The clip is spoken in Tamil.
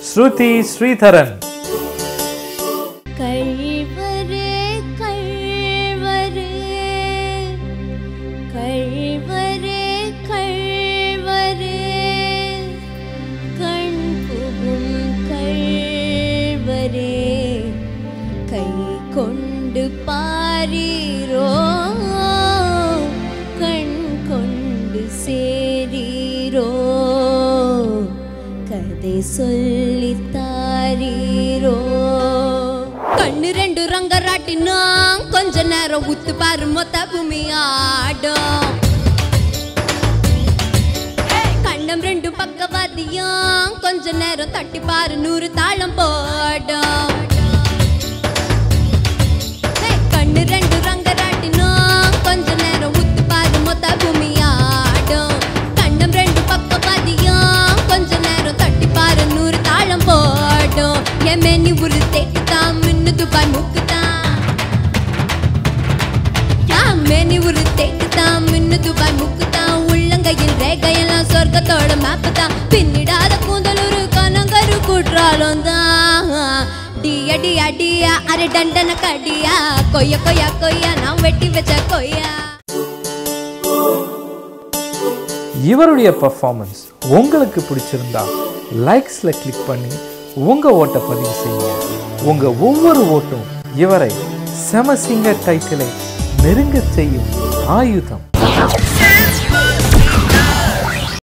ஸ்ருதி ஸ்ரீதரன். கொண்டு பாரீரோ கண் கொண்டு சேரீரோ கதை சொல்லி தாரீரோ கண்ணு ரெண்டு ரங்கராட்டினா கொஞ்ச நேரம் உத்து பாரு மொத்த பூமி ஆடும் கண்ணம் ரெண்டு பக்கவாதியம் கொஞ்ச நேரம் தட்டி பாரு 100 தாளம் போடும் கண்ணு ரெண்டு ரங்கராட்டினோம் கொஞ்ச நேரம் உத்து பாரு மொத்த பூமி ஆடும் கண்ணம் ரெண்டு பக்கவாதியம் கொஞ்ச நேரம் தட்டி பாரு 100 தாளம் போடும் என் மேனி ஒரு தேக்குதான் மின்னு துபாய் முக்குதான் என் மேனி ஒரு தேக்குதான் மின்னு துபாய் முக்குதான் உள்ளங்கையில் ரேகையெல்லாம் சொர்க்கத்தோட மேப்பு தான் பின்னிடாத கூந்தல் ஒரு கனங்கரு கூற்றாலும் தான் டியா டியா டியா அரே டண்டன கடியா கொய்யா கொய்யா கொய்யா நான் வெட்டி வச்ச கொய்யா. இவருடைய பெர்ஃபார்மன்ஸ் உங்களுக்கு பிடிச்சிருந்தா லைக்ஸ்ல கிளிக் பண்ணி உங்க ஓட்டை பதிவு செய்யுங்க. உங்க ஒவ்வொரு ஓட்டும் இவரை செம சிங்கர் டைட்டிலை நெருங்க செய்யும் ஆயுதம்.